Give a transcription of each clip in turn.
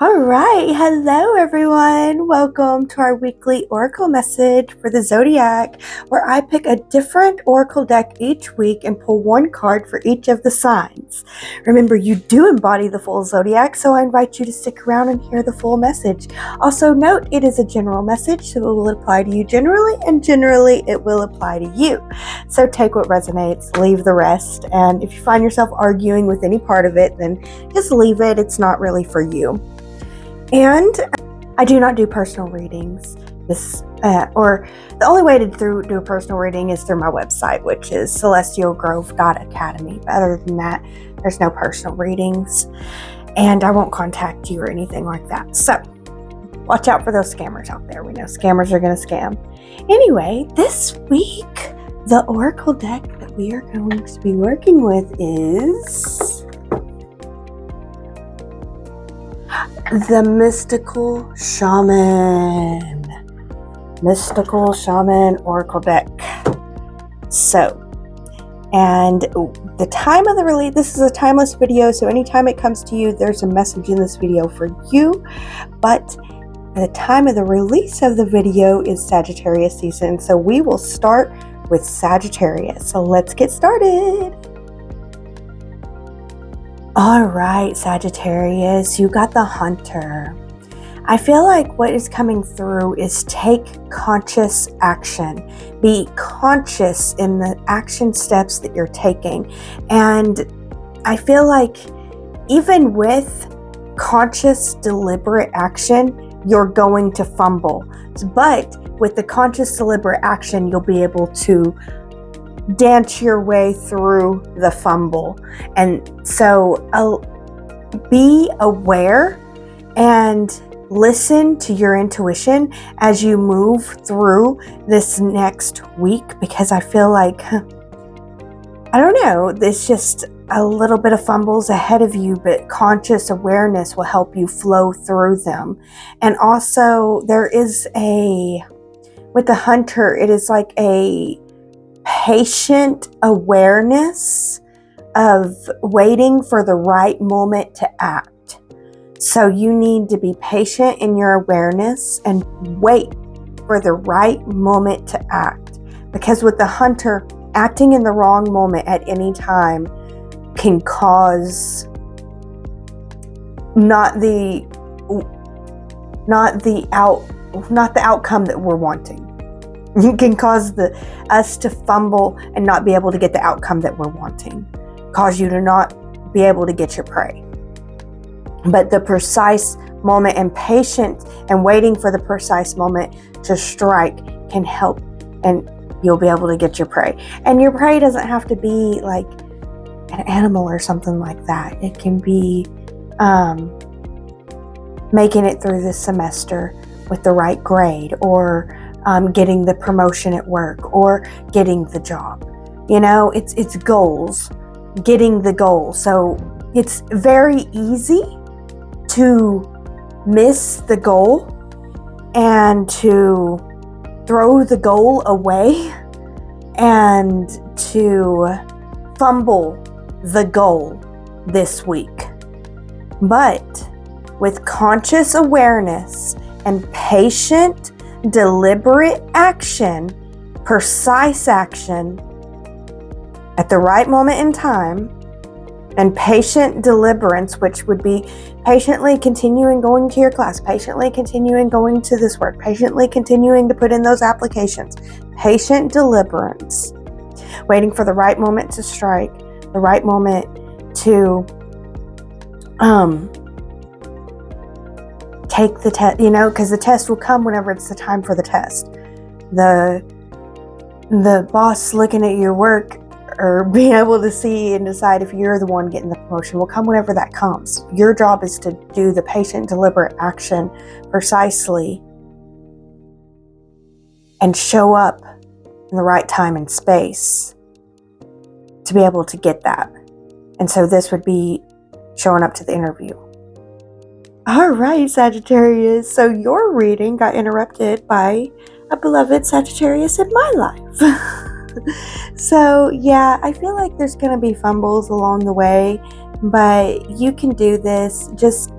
All right, hello everyone. Welcome to our weekly oracle message for the zodiac, where I pick a different oracle deck each week and pull one card for each of the signs. Remember, you do embody the full zodiac, so I invite you to stick around and hear the full message. Also note, it is a general message, so it will apply to you generally, and generally it will apply to you. So take what resonates, leave the rest, and if you find yourself arguing with any part of it, then just leave it. It's not really for you. And I do not do personal readings. Or the only way to do a personal reading is through my website, which is celestialgrove.academy. But other than that, there's no personal readings, and I won't contact you or anything like that. So watch out for those scammers out there. We know scammers are going to scam. Anyway, this week, the oracle deck that we are going to be working with is the Mystical Shaman. Mystical Shaman Oracle deck. So, and the time of the release, this is a timeless video, so anytime it comes to you, there's a message in this video for you. But the time of the release of the video is Sagittarius season, so we will start with Sagittarius. So let's get started. All right, Sagittarius, you got the Hunter. I feel like what is coming through is take conscious action. Be conscious in the action steps that you're taking. And I feel like even with conscious, deliberate action, you're going to fumble. But with the conscious, deliberate action, you'll be able to dance your way through the fumble. And so be aware and listen to your intuition as you move through this next week, because I feel like, I don't know, there's just a little bit of fumbles ahead of you, but conscious awareness will help you flow through them. And also there is with the Hunter, it is like a patient awareness of waiting for the right moment to act. So you need to be patient in your awareness and wait for the right moment to act. Because with the Hunter, acting in the wrong moment at any time can cause not the outcome that we're wanting. You can cause us to fumble and not be able to get the outcome that we're wanting. Cause you to not be able to get your prey. But the precise moment and patience and waiting for the precise moment to strike can help, and you'll be able to get your prey. And your prey doesn't have to be like an animal or something like that. It can be making it through this semester with the right grade, or getting the promotion at work, or getting the job. You know, it's goals, getting the goal. So it's very easy to miss the goal and to throw the goal away and to fumble the goal this week. But with conscious awareness and patient, deliberate action, precise action at the right moment in time, and patient deliberance, which would be patiently continuing going to your class, patiently continuing going to this work, patiently continuing to put in those applications, patient deliberance, waiting for the right moment to strike, the right moment to take the test, because the test will come whenever it's the time for the test. The boss looking at your work or being able to see and decide if you're the one getting the promotion will come whenever that comes. Your job is to do the patient, deliberate action precisely and show up in the right time and space to be able to get that. And so this would be showing up to the interview. All right, Sagittarius. So your reading got interrupted by a beloved Sagittarius in my life. So yeah, I feel like there's going to be fumbles along the way, but you can do this. Just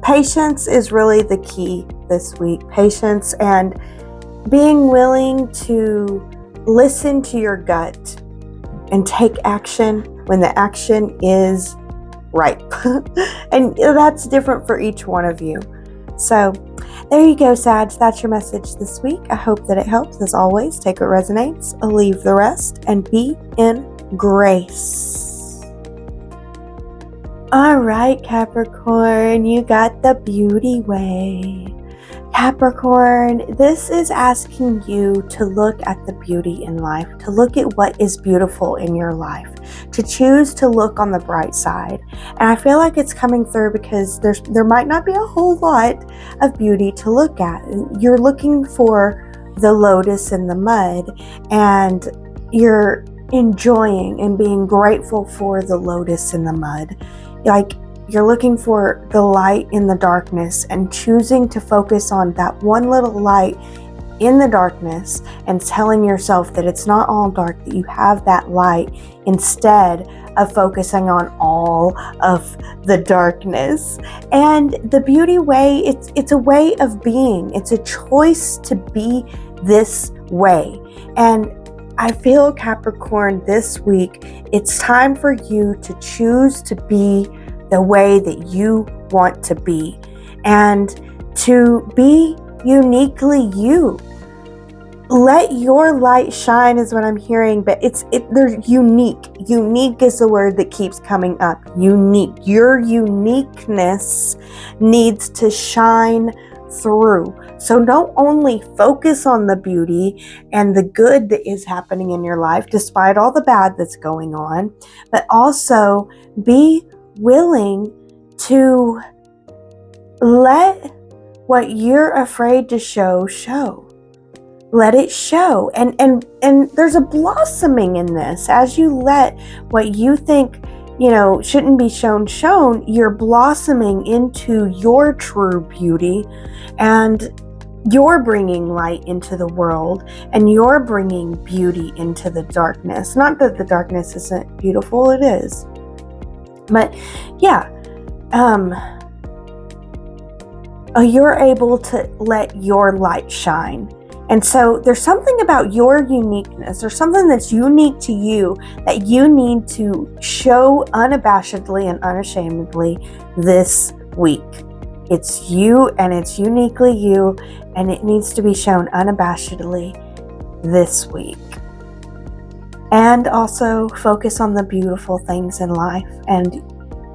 patience is really the key this week. Patience and being willing to listen to your gut and take action when the action is ripe. And that's different for each one of you. So there you go, Sag. That's your message this week. I hope that it helps. As always, take what resonates, leave the rest, and be in grace. All right, Capricorn, you got the beauty way. Capricorn, this is asking you to look at the beauty in life, to look at what is beautiful in your life, to choose to look on the bright side. And I feel like it's coming through because there might not be a whole lot of beauty to look at. You're looking for the lotus in the mud, and you're enjoying and being grateful for the lotus in the mud. Like, you're looking for the light in the darkness and choosing to focus on that one little light in the darkness and telling yourself that it's not all dark, that you have that light instead of focusing on all of the darkness. And the beauty way, it's a way of being. It's a choice to be this way. And I feel, Capricorn, this week, it's time for you to choose to be the way that you want to be and to be uniquely you. Let your light shine is what I'm hearing, but they're unique. Unique is the word that keeps coming up. Unique. Your uniqueness needs to shine through. So don't only focus on the beauty and the good that is happening in your life, despite all the bad that's going on, but also be willing to let what you're afraid to show. Let it show. And there's a blossoming in this. As you let what you think, shouldn't be shown, you're blossoming into your true beauty, and you're bringing light into the world, and you're bringing beauty into the darkness. Not that the darkness isn't beautiful, it is. But yeah, you're able to let your light shine. And so there's something about your uniqueness. There's something that's unique to you that you need to show unabashedly and unashamedly this week. It's you, and it's uniquely you, and it needs to be shown unabashedly this week. And also focus on the beautiful things in life, and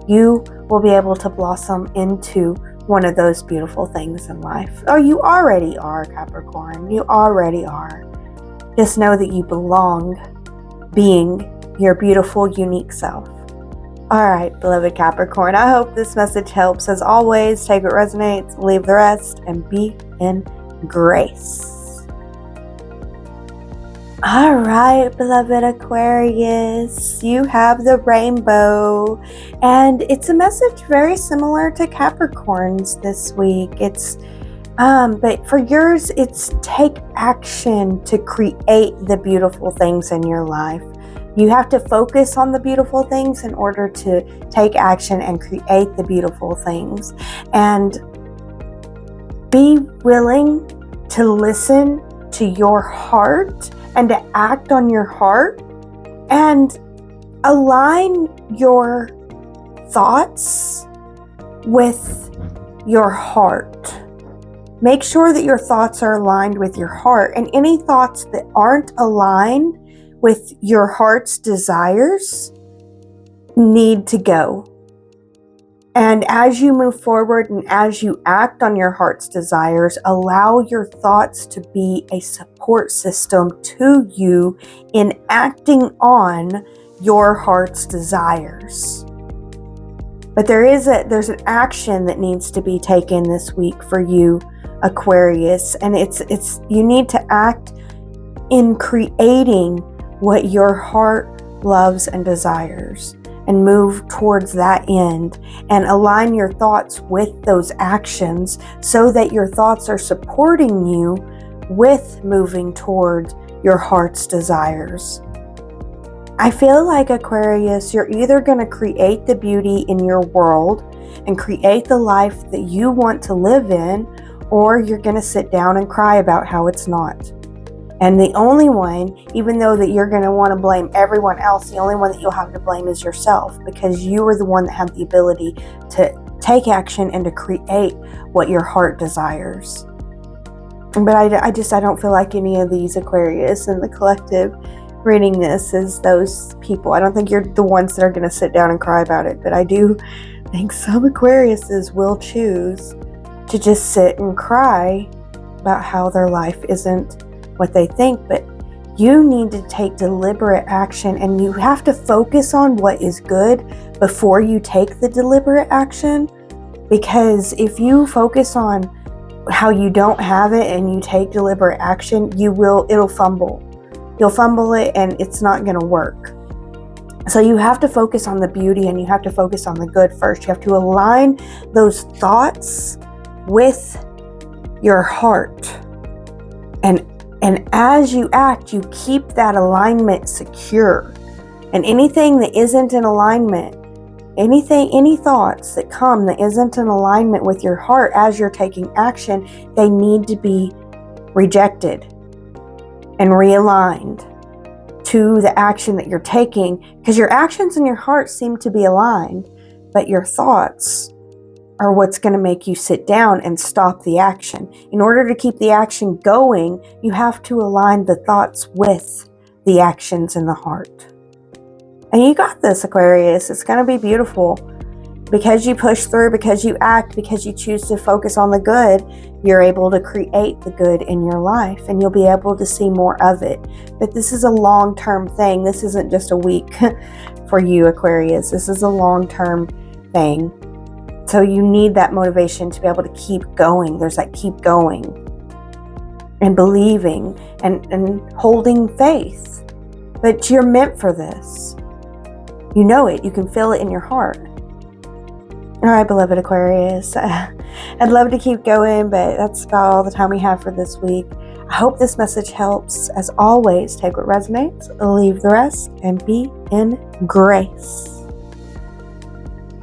you will be able to blossom into one of those beautiful things in life. Oh, you already are, Capricorn. You already are. Just know that you belong being your beautiful, unique self. All right, beloved Capricorn, I hope this message helps. As always, take what resonates, leave the rest, and be in grace. All right, beloved Aquarius, you have the rainbow, and it's a message very similar to Capricorn's this week. But for yours, it's take action to create the beautiful things in your life. You have to focus on the beautiful things in order to take action and create the beautiful things. And be willing to listen to your heart and to act on your heart, and align your thoughts with your heart. Make sure that your thoughts are aligned with your heart, and any thoughts that aren't aligned with your heart's desires need to go. And as you move forward and as you act on your heart's desires, allow your thoughts to be a support system to you in acting on your heart's desires. But there's an action that needs to be taken this week for you, Aquarius, and it's you need to act in creating what your heart loves and desires, and move towards that end, and align your thoughts with those actions so that your thoughts are supporting you with moving towards your heart's desires. I feel like, Aquarius, you're either going to create the beauty in your world and create the life that you want to live in, or you're going to sit down and cry about how it's not. And the only one, even though that you're going to want to blame everyone else, the only one that you'll have to blame is yourself, because you were the one that had the ability to take action and to create what your heart desires. But I don't feel like any of these Aquarius in the collective reading this is those people. I don't think you're the ones that are going to sit down and cry about it, but I do think some Aquariuses will choose to just sit and cry about how their life isn't what they think. But you need to take deliberate action, and you have to focus on what is good before you take the deliberate action, because if you focus on how you don't have it and you take deliberate action, it'll fumble. You'll fumble it and it's not going to work. So you have to focus on the beauty, and you have to focus on the good first. You have to align those thoughts with your heart. And as you act, you keep that alignment secure. And anything that isn't in alignment, any thoughts that come that isn't in alignment with your heart as you're taking action, they need to be rejected and realigned to the action that you're taking, because your actions and your heart seem to be aligned, but your thoughts are what's going to make you sit down and stop the action. In order to keep the action going, you have to align the thoughts with the actions in the heart. And you got this, Aquarius. It's going to be beautiful. Because you push through, because you act, because you choose to focus on the good, you're able to create the good in your life, and you'll be able to see more of it. But this is a long-term thing. This isn't just a week for you, Aquarius. This is a long-term thing. So you need that motivation to be able to keep going. There's that keep going and believing and holding faith. But you're meant for this. You know it. You can feel it in your heart. All right, beloved Aquarius. I'd love to keep going, but that's about all the time we have for this week. I hope this message helps. As always, take what resonates, leave the rest, and be in grace.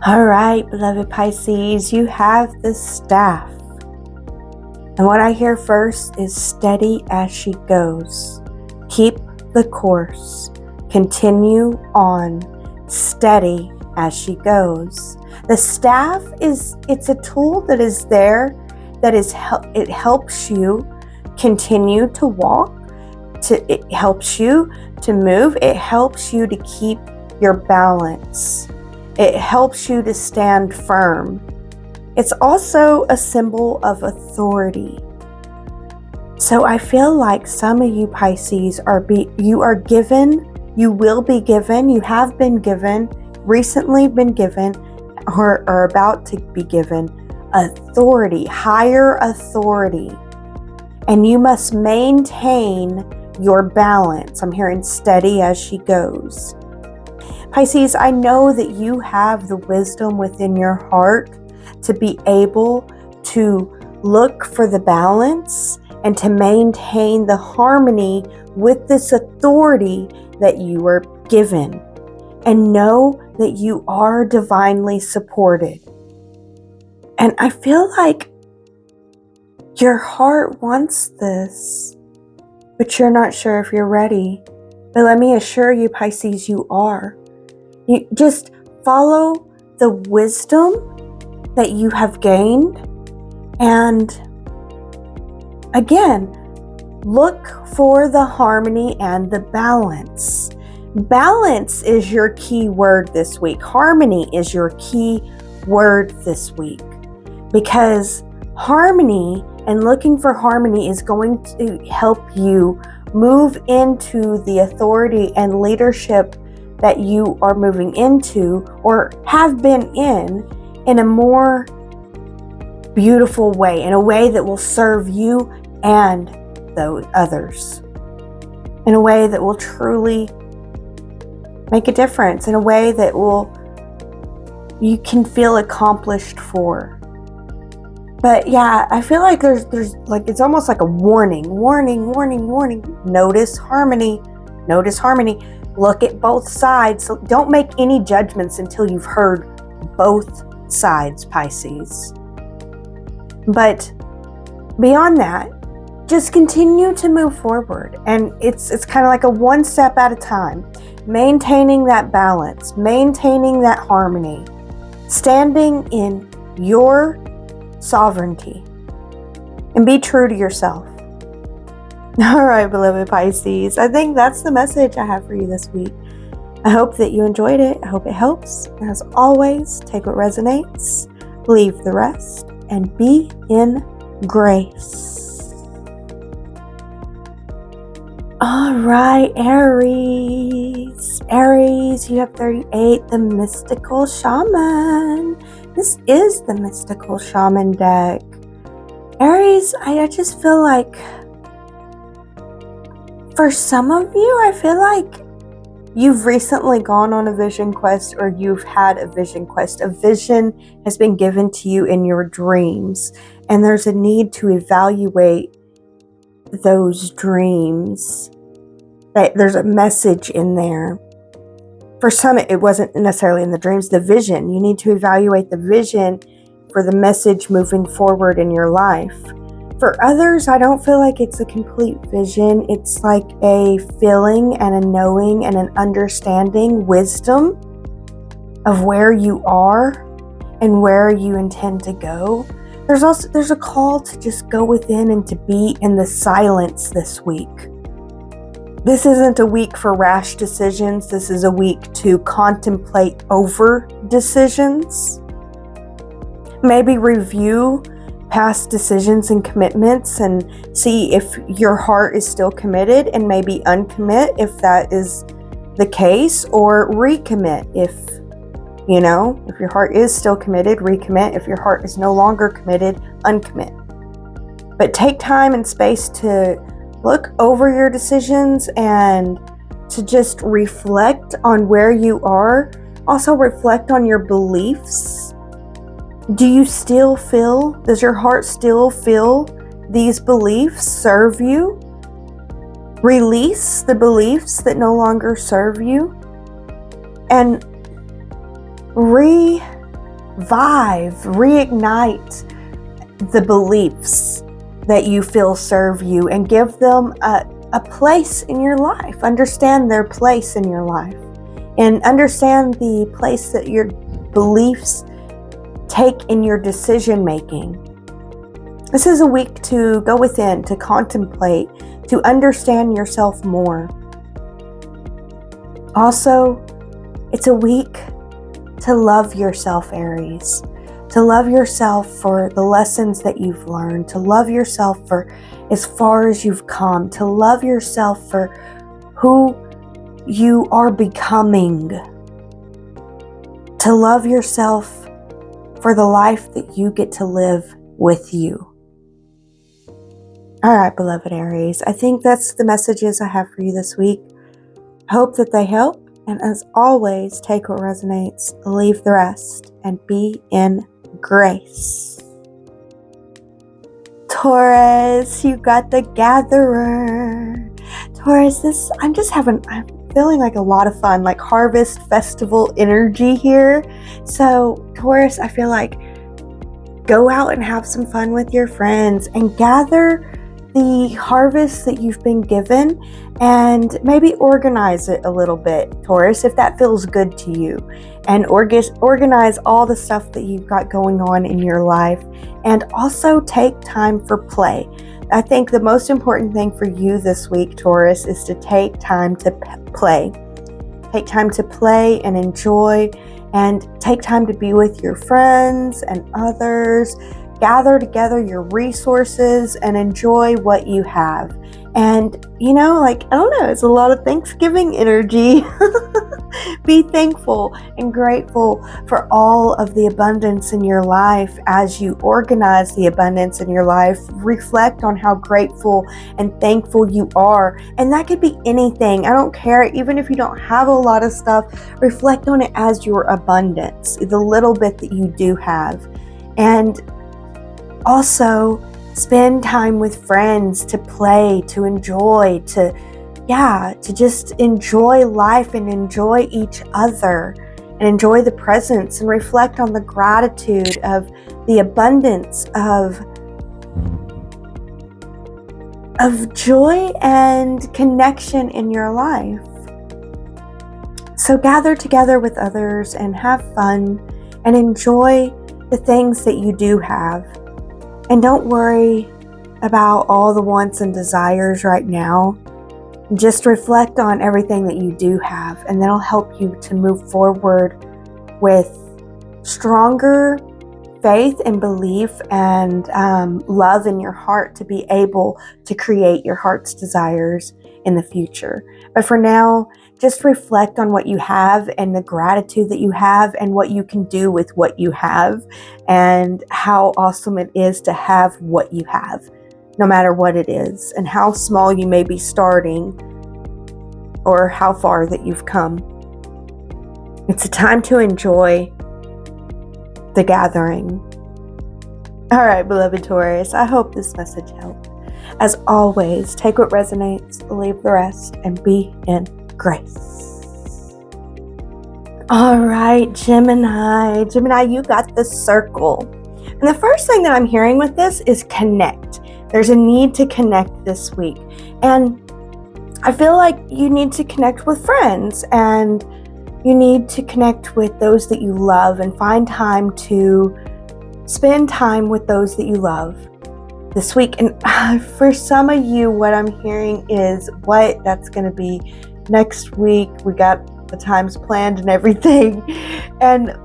All right, beloved Pisces, you have the staff. And what I hear first is steady as she goes. Keep the course. Continue on. Steady as she goes. The staff it's a tool that is there, it helps you continue to walk, it helps you to move, it helps you to keep your balance. It helps you to stand firm. It's also a symbol of authority. So I feel like some of you Pisces you are given, you will be given, you have been given, recently been given, or are about to be given authority, higher authority. And you must maintain your balance. I'm hearing steady as she goes. Pisces, I know that you have the wisdom within your heart to be able to look for the balance and to maintain the harmony with this authority that you are given. And know that you are divinely supported. And I feel like your heart wants this, but you're not sure if you're ready. But let me assure you, Pisces, you are. You just follow the wisdom that you have gained. And again, look for the harmony and the balance. Balance is your key word this week. Harmony is your key word this week. Because harmony and looking for harmony is going to help you move into the authority and leadership that you are moving into or have been in a more beautiful way, in a way that will serve you and those others, in a way that will truly make a difference, in a way that you can feel accomplished for. But yeah, I feel like there's like, it's almost like a warning. Notice harmony. Look at both sides. So don't make any judgments until you've heard both sides, Pisces. But beyond that, just continue to move forward. And it's kind of like a one step at a time. Maintaining that balance, maintaining that harmony, standing in your sovereignty, and be true to yourself. All right, beloved Pisces, I think that's the message I have for you this week. I hope that you enjoyed it. I hope it helps. As always, take what resonates, leave the rest, and be in grace. All right, Aries. Aries, you have 38, the Mystical Shaman. This is the Mystical Shaman deck. Aries, I just feel like for some of you, I feel like you've recently gone on a vision quest, or you've had a vision quest. A vision has been given to you in your dreams, and there's a need to evaluate those dreams. There's a message in there. For some, it wasn't necessarily in the dreams, the vision. You need to evaluate the vision for the message moving forward in your life. For others, I don't feel like it's a complete vision. It's like a feeling and a knowing and an understanding, wisdom of where you are and where you intend to go. There's a call to just go within and to be in the silence this week. This isn't a week for rash decisions. This is a week to contemplate over decisions. Maybe review past decisions and commitments and see if your heart is still committed, and maybe uncommit if that is the case, or recommit if your heart is still committed, recommit. If your heart is no longer committed, uncommit. But take time and space to look over your decisions and to just reflect on where you are. Also reflect on your beliefs. Does your heart still feel these beliefs serve you? Release the beliefs that no longer serve you, and reignite the beliefs that you feel serve you, and give them a place in your life. Understand their place in your life, and understand the place that your beliefs take in your decision making. This is a week to go within, to contemplate, to understand yourself more. Also, it's a week to love yourself, Aries. To love yourself for the lessons that you've learned. To love yourself for as far as you've come. To love yourself for who you are becoming. To love yourself for the life that you get to live with you. All right, beloved Aries, I think that's the messages I have for you this week. I hope that they help. And as always, take what resonates, leave the rest, and be in grace. Taurus, you got the Gatherer. Taurus, I'm feeling like a lot of fun, like harvest festival energy here. So Taurus, I feel like go out and have some fun with your friends and gather the harvest that you've been given, and maybe organize it a little bit, Taurus, if that feels good to you. And organize all the stuff that you've got going on in your life, and also take time for play. I think the most important thing for you this week, Taurus, is to take time to play. Take time to play and enjoy, and take time to be with your friends and others. Gather together your resources and enjoy what you have. And, it's a lot of Thanksgiving energy. Be thankful and grateful for all of the abundance in your life. As you organize the abundance in your life, reflect on how grateful and thankful you are. And that could be anything. I don't care. Even if you don't have a lot of stuff, reflect on it as your abundance, the little bit that you do have. And also spend time with friends to play, to enjoy, to to just enjoy life and enjoy each other and enjoy the presence and reflect on the gratitude of the abundance of joy and connection in your life. So gather together with others and have fun and enjoy the things that you do have. And don't worry about all the wants and desires right now. Just reflect on everything that you do have, and that'll help you to move forward with stronger faith and belief and love in your heart to be able to create your heart's desires in the future. But for now, just reflect on what you have and the gratitude that you have and what you can do with what you have and how awesome it is to have what you have, no matter what it is, and how small you may be starting or how far that you've come. It's a time to enjoy the gathering. All right, beloved Taurus, I hope this message helped. As always, take what resonates, leave the rest, and be in grace. All right, Gemini, you got the circle. And the first thing that I'm hearing with this is connect. There's a need to connect this week. And I feel like you need to connect with friends and you need to connect with those that you love and find time to spend time with those that you love this week. And for some of you, what I'm hearing is what that's going to be next week. We got the times planned and everything. And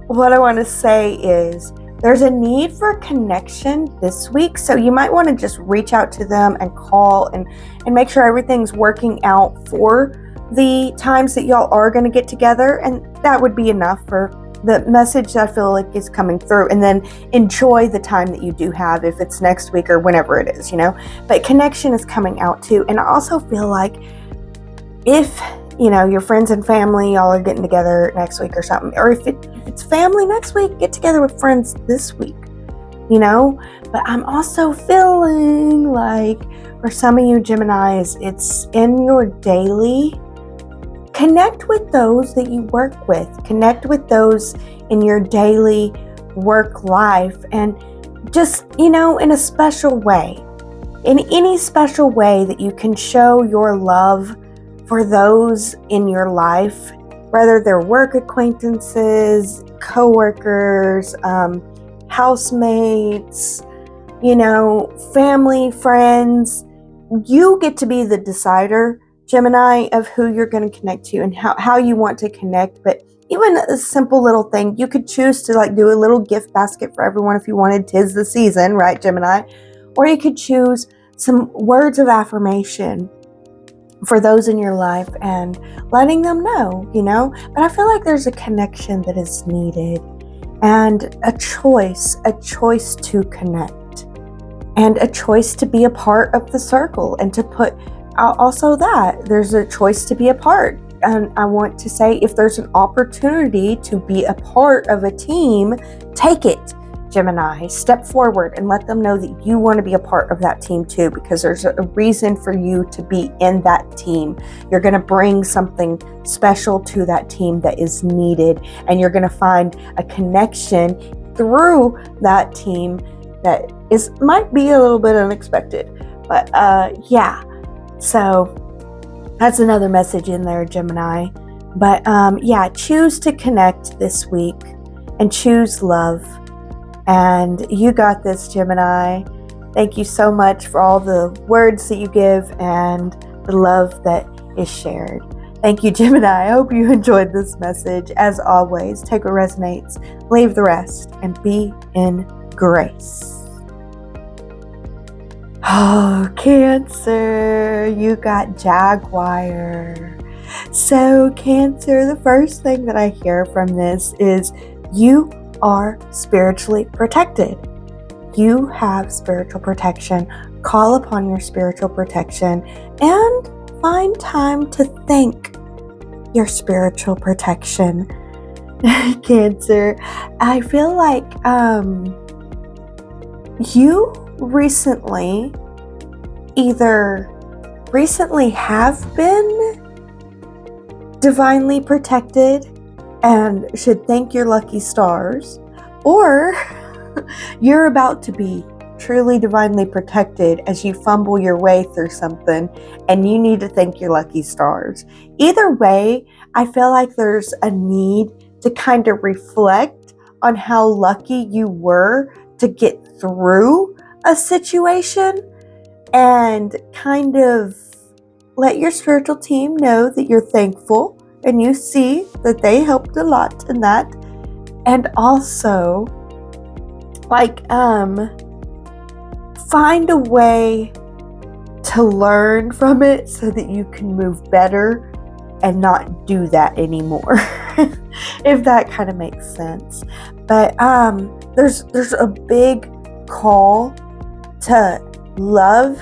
what I want to say is there's a need for connection this week. So you might want to just reach out to them and call and make sure everything's working out for the times that y'all are going to get together. And that would be enough for the message that I feel like is coming through. And then enjoy the time that you do have, if it's next week or whenever it is, But connection is coming out too. And I also feel like if your friends and family, y'all are getting together next week or something, or if it's family next week, get together with friends this week, But I'm also feeling like for some of you Geminis, it's in your daily. Connect with those that you work with. Connect with those in your daily work life, and just, in a special way. In any special way that you can show your love for those in your life, whether they're work acquaintances, coworkers, housemates, family, friends. You get to be the decider, Gemini, of who you're going to connect to and how you want to connect. But even a simple little thing, you could choose to do a little gift basket for everyone if you wanted. 'Tis the season, right, Gemini? Or you could choose some words of affirmation for those in your life and letting them know, But I feel like there's a connection that is needed and a choice to connect and a choice to be a part of the circle and to put also that there's a choice to be a part. And I want to say, if there's an opportunity to be a part of a team, take it, Gemini. Step forward and let them know that you want to be a part of that team too, because there's a reason for you to be in that team. You're going to bring something special to that team that is needed, and you're going to find a connection through that team that might be a little bit unexpected. But so that's another message in there, Gemini. But choose to connect this week and choose love. And you got this, Gemini. Thank you so much for all the words that you give and the love that is shared. Thank you, Gemini. I hope you enjoyed this message. As always, take what resonates, leave the rest, and be in grace. Oh, Cancer, you got Jaguar. So, Cancer, the first thing that I hear from this is you are spiritually protected. You have spiritual protection. Call upon your spiritual protection and find time to thank your spiritual protection. Cancer, I feel like you recently either recently have been divinely protected and should thank your lucky stars, or you're about to be truly divinely protected as you fumble your way through something and you need to thank your lucky stars. Either way, I feel like there's a need to kind of reflect on how lucky you were to get through a situation and kind of let your spiritual team know that you're thankful and you see that they helped a lot in that. And also, find a way to learn from it so that you can move better and not do that anymore. If that kind of makes sense. But there's a big call to love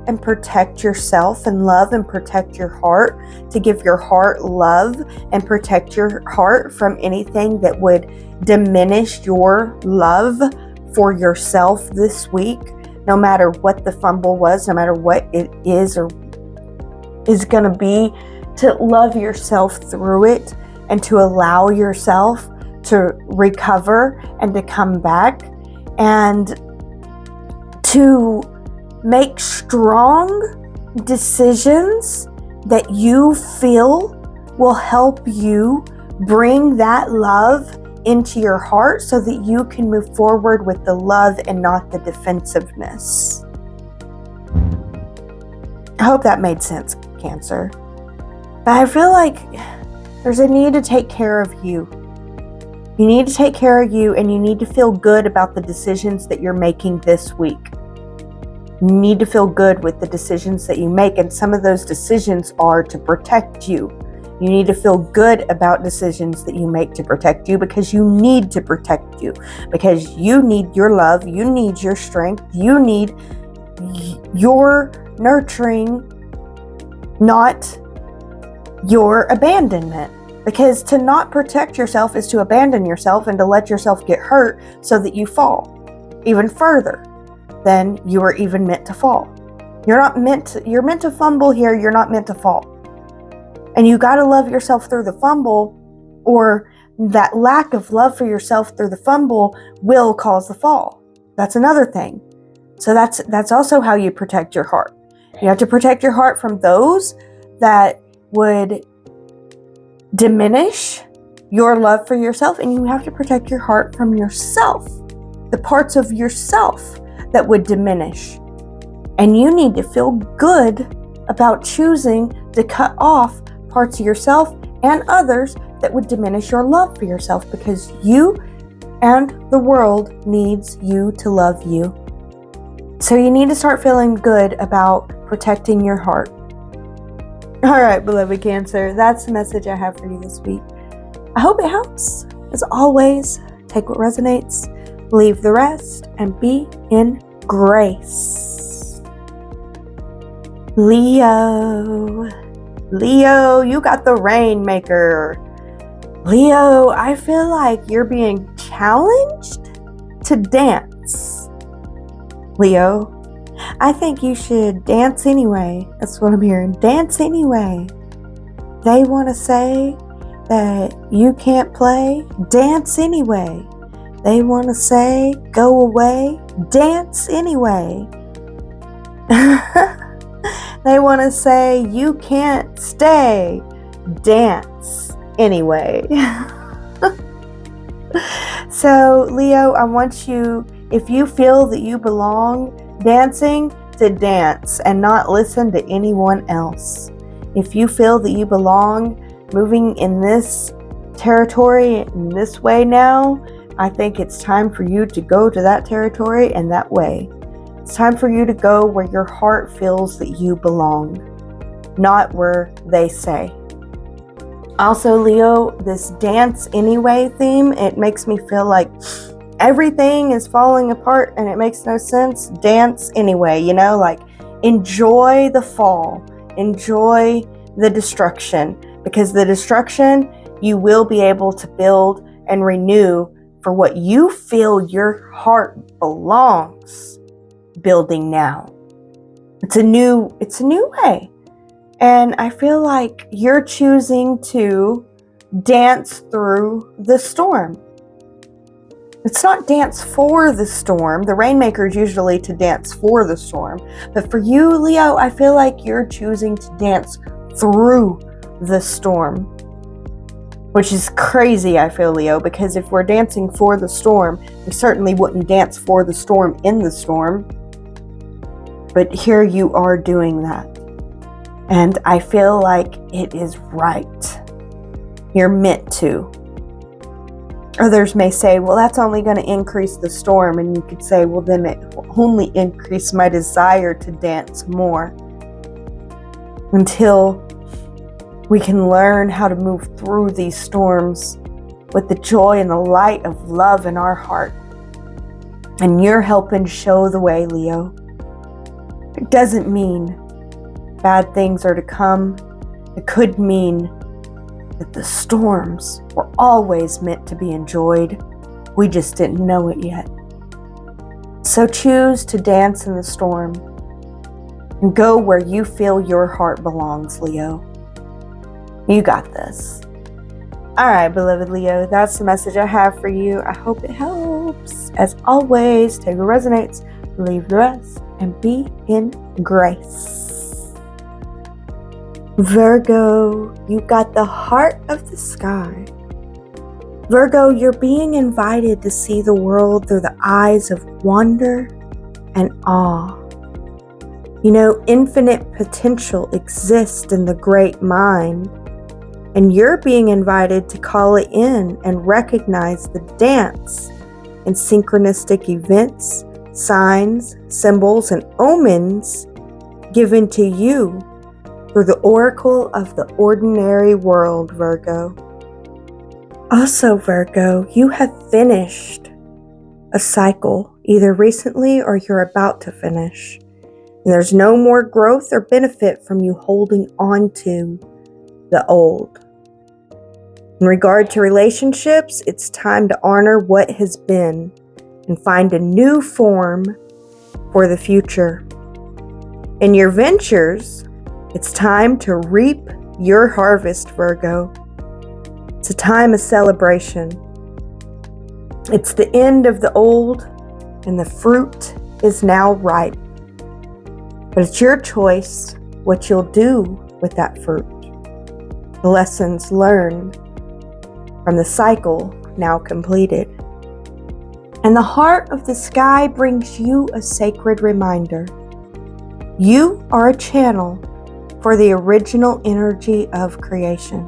and protect yourself and love and protect your heart, to give your heart love and protect your heart from anything that would diminish your love for yourself this week, no matter what the fumble was, no matter what it is or is going to be, to love yourself through it and to allow yourself to recover and to come back and to make strong decisions that you feel will help you bring that love into your heart so that you can move forward with the love and not the defensiveness. I hope that made sense, Cancer. But I feel like there's a need to take care of you. You need to take care of you, and you need to feel good about the decisions that you're making this week. You need to feel good with the decisions that you make, and some of those decisions are to protect you. You need to feel good about decisions that you make to protect you, because you need to protect you, because you need your love, you need your strength, you need your nurturing, not your abandonment. Because to not protect yourself is to abandon yourself and to let yourself get hurt so that you fall even further than you were even meant to fall. You're meant to fumble here, you're not meant to fall. And you got to love yourself through the fumble, or that lack of love for yourself through the fumble will cause the fall. That's another thing. So that's also how you protect your heart. You have to protect your heart from those that would diminish your love for yourself, and you have to protect your heart from yourself, the parts of yourself that would diminish. And you need to feel good about choosing to cut off parts of yourself and others that would diminish your love for yourself, because you and the world needs you to love you. So you need to start feeling good about protecting your heart. All right, beloved Cancer, that's the message I have for you this week. I hope it helps. As always, take what resonates, leave the rest, and be in grace. Leo, you got the Rainmaker. Leo, I feel like you're being challenged to dance. Leo, I think you should dance anyway. That's what I'm hearing. Dance anyway. They want to say that you can't play. Dance anyway. They want to say go away. Dance anyway. They want to say you can't stay. Dance anyway. So, Leo, I want you, if you feel that you belong dancing, to dance and not listen to anyone else. If you feel that you belong moving in this territory in this way now, I think it's time for you to go to that territory and that way. It's time for you to go where your heart feels that you belong, not where they say. Also, Leo, this dance anyway theme, it makes me feel like everything is falling apart and it makes no sense. Dance anyway, like enjoy the fall, enjoy the destruction, because the destruction you will be able to build and renew for what you feel your heart belongs building now. It's a new way. And I feel like you're choosing to dance through the storm. It's not dance for the storm. The rainmaker is usually to dance for the storm. But for you, Leo, I feel like you're choosing to dance through the storm. Which is crazy, I feel, Leo, because if we're dancing for the storm, we certainly wouldn't dance for the storm in the storm. But here you are doing that. And I feel like it is right. You're meant to. Others may say, well, that's only going to increase the storm. And you could say, well, then it will only increase my desire to dance more. Until we can learn how to move through these storms with the joy and the light of love in our heart. And you're helping show the way, Leo. It doesn't mean bad things are to come. It could mean that the storms were always meant to be enjoyed. We just didn't know it yet. So choose to dance in the storm and go where you feel your heart belongs, Leo. You got this. All right, beloved Leo, that's the message I have for you. I hope it helps. As always, take what resonates, leave the rest, and be in grace. Virgo, you got the heart of the sky. Virgo, you're being invited to see the world through the eyes of wonder and awe. You know, infinite potential exists in the great mind, and you're being invited to call it in and recognize the dance in synchronistic events, signs, symbols, and omens given to you through the oracle of the ordinary world, Virgo. Also, Virgo, you have finished a cycle, either recently or you're about to finish. And there's no more growth or benefit from you holding on to the old. In regard to relationships, it's time to honor what has been and find a new form for the future. In your ventures, it's time to reap your harvest, Virgo. It's a time of celebration. It's the end of the old, and the fruit is now ripe. But it's your choice what you'll do with that fruit. The lessons learned from the cycle now completed. And the heart of the sky brings you a sacred reminder. You are a channel for the original energy of creation.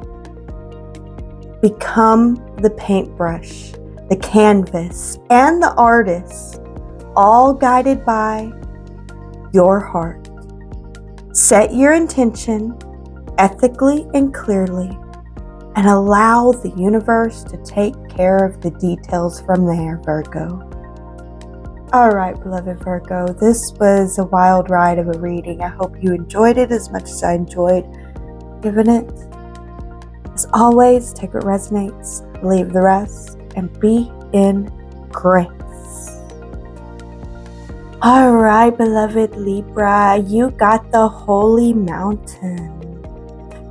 Become the paintbrush, the canvas, and the artist, all guided by your heart. Set your intention ethically and clearly, and allow the universe to take care of the details from there, Virgo. All right, beloved Virgo, this was a wild ride of a reading. I hope you enjoyed it as much as I enjoyed giving it. As always, take what resonates, leave the rest, and be in grace. All right, beloved Libra, you got the holy mountain.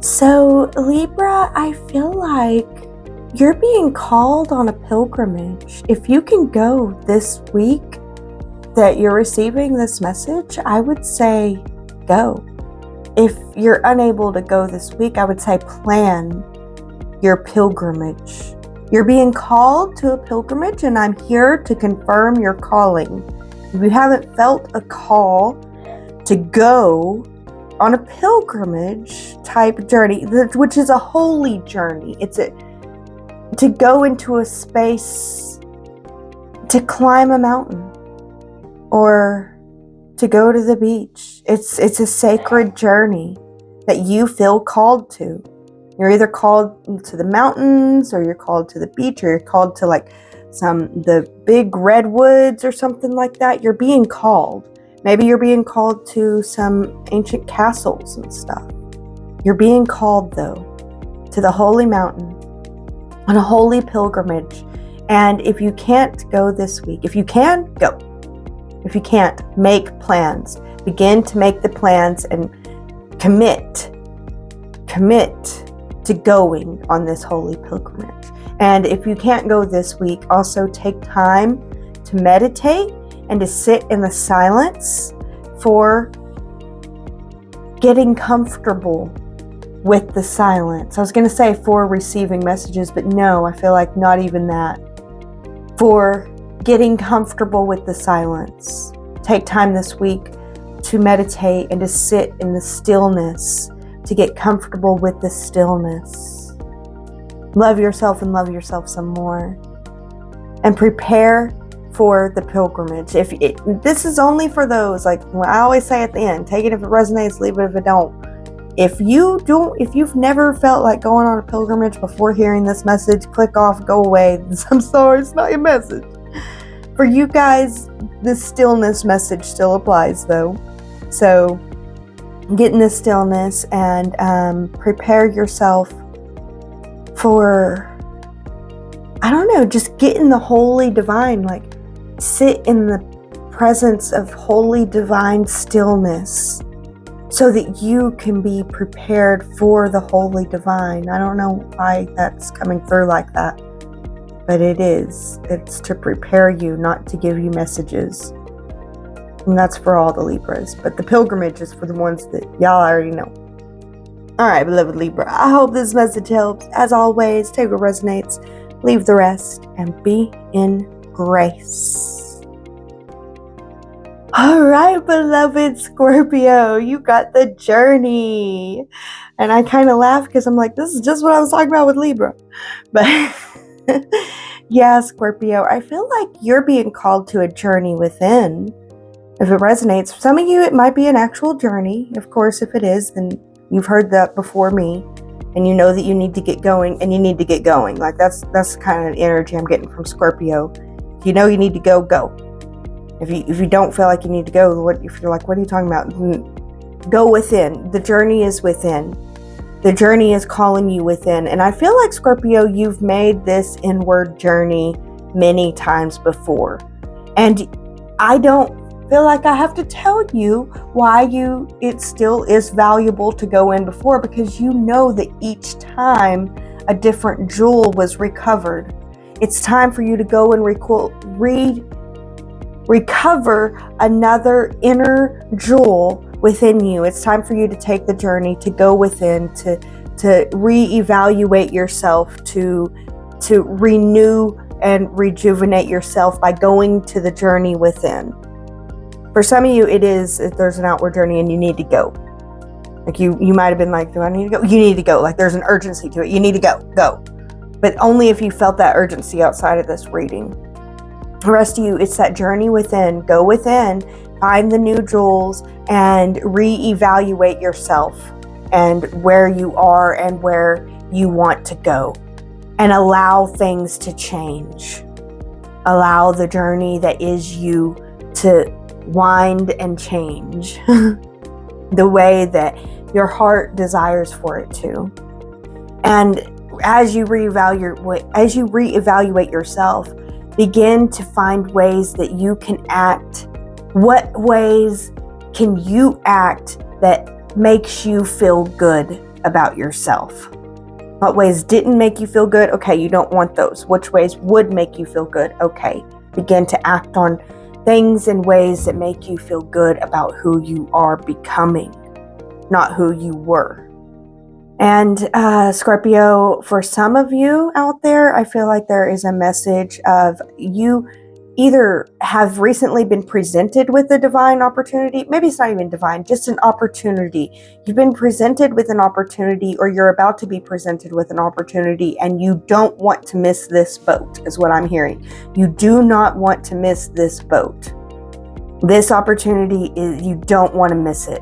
So, Libra, I feel like you're being called on a pilgrimage. If you can go this week that you're receiving this message, I would say go. If you're unable to go this week, I would say plan your pilgrimage. You're being called to a pilgrimage, and I'm here to confirm your calling. If you haven't felt a call to go on a pilgrimage type journey, which is a holy journey, to go into a space, to climb a mountain, or to go to the beach. It's a sacred journey that you feel called to. You're either called to the mountains, or you're called to the beach, or you're called to like the big redwoods or something like that. You're being called. Maybe you're being called to some ancient castles and stuff. You're being called, though, to the holy mountain on a holy pilgrimage. And if you can't go this week, if you can, go. If you can't, make plans. Begin to make the plans and commit commit to going on this holy pilgrimage. And if you can't go this week, also take time to meditate and to sit in the silence for getting comfortable with the silence. I was going to say for receiving messages, but no, I feel like not even that. For getting comfortable with the silence. Take time this week to meditate and to sit in the stillness, to get comfortable with the stillness. Love yourself and love yourself some more. And prepare for the pilgrimage. This is only for those, like I always say at the end, take it if it resonates, leave it if it don't. If you've never felt like going on a pilgrimage before hearing this message, click off, go away. I'm sorry, it's not your message. For you guys, the stillness message still applies though. So get in the stillness and prepare yourself for, I don't know, just get in the holy divine, like sit in the presence of holy divine stillness so that you can be prepared for the holy divine. I don't know why that's coming through like that, but it is. It's to prepare you, not to give you messages. And that's for all the Libras, but the pilgrimage is for the ones that y'all already know. All right, beloved Libra, I hope this message helps. As always, take what resonates, leave the rest, and be in grace. All right, beloved Scorpio, you got the journey. And I kind of laugh because I'm like, this is just what I was talking about with Libra. But yeah, Scorpio, I feel like you're being called to a journey within. If it resonates, some of you, it might be an actual journey. Of course, if it is, then you've heard that before me. And you know that you need to get going, and you need to get going. Like that's the kind of energy I'm getting from Scorpio. If you know you need to go, go. If you don't feel like you need to go, if you're like, what are you talking about? Go within. The journey is within. The journey is calling you within. And I feel like, Scorpio, you've made this inward journey many times before. And I don't feel like I have to tell you why it still is valuable to go in before, because you know that each time a different jewel was recovered. It's time for you to go and recover another inner jewel within you. It's time for you to take the journey, to go within, to reevaluate yourself, to renew and rejuvenate yourself by going to the journey within. For some of you, there's an outward journey and you need to go. Like you might have been like, do I need to go? You need to go. Like there's an urgency to it. You need to go. But only if you felt that urgency outside of this reading. The rest of you, it's that journey within. Go within, find the new jewels, and reevaluate yourself and where you are and where you want to go. And allow things to change. Allow the journey that is you to wind and change the way that your heart desires for it to. And as you reevaluate yourself, begin to find ways that you can act. What ways can you act that makes you feel good about yourself? What ways didn't make you feel good? Okay, you don't want those. Which ways would make you feel good? Okay, begin to act on things and ways that make you feel good about who you are becoming, not who you were. And Scorpio, for some of you out there, I feel like there is a message of you either have recently been presented with a divine opportunity. Maybe it's not even divine, just an opportunity. You've been presented with an opportunity, or you're about to be presented with an opportunity, and you don't want to miss this boat, is what I'm hearing. You do not want to miss this boat. This opportunity you don't want to miss it.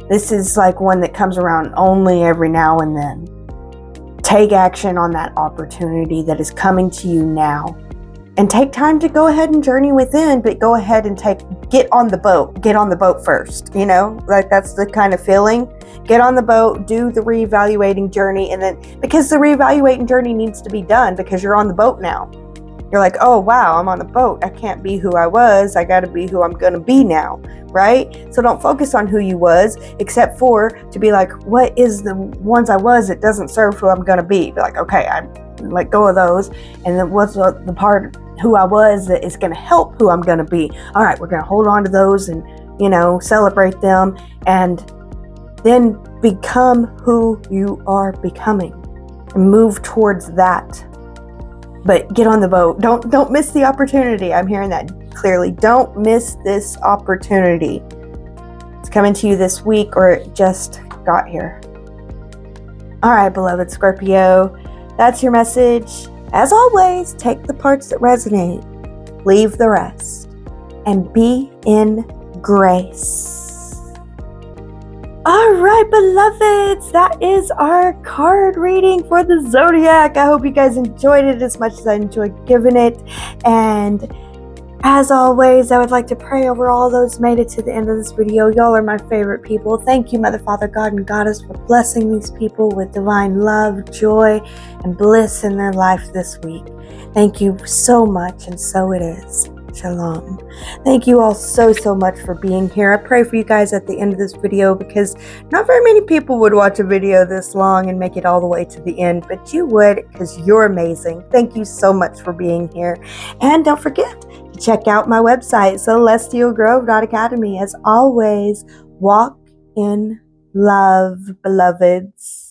This is like one that comes around only every now and then. Take action on that opportunity that is coming to you now. And take time to go ahead and journey within, but go ahead and get on the boat. Get on the boat first, like that's the kind of feeling. Get on the boat, do the reevaluating journey, and then, because the reevaluating journey needs to be done because you're on the boat now. You're like, oh, wow, I'm on a boat. I can't be who I was. I got to be who I'm going to be now, right? So don't focus on who you was, except for to be like, what is the ones I was that doesn't serve who I'm going to be? Be like, okay, I let go of those. And then what's the part who I was that is going to help who I'm going to be? All right, we're going to hold on to those and, celebrate them and then become who you are becoming and move towards that. But get on the boat. Don't miss the opportunity. I'm hearing that clearly. Don't miss this opportunity. It's coming to you this week, or it just got here. All right, beloved Scorpio, that's your message. As always, take the parts that resonate, leave the rest, and be in grace. All right, beloveds, that is our card reading for the Zodiac. I hope you guys enjoyed it as much as I enjoyed giving it. And as always, I would like to pray over all those made it to the end of this video. Y'all are my favorite people. Thank you, Mother, Father, God, and Goddess, for blessing these people with divine love, joy, and bliss in their life this week. Thank you so much, and so it is. Shalom. Thank you all so much for being here. I pray for you guys at the end of this video because not very many people would watch a video this long and make it all the way to the end, but you would because you're amazing. Thank you so much for being here. And don't forget to check out my website, celestialgrove.academy. As always, walk in love, beloveds.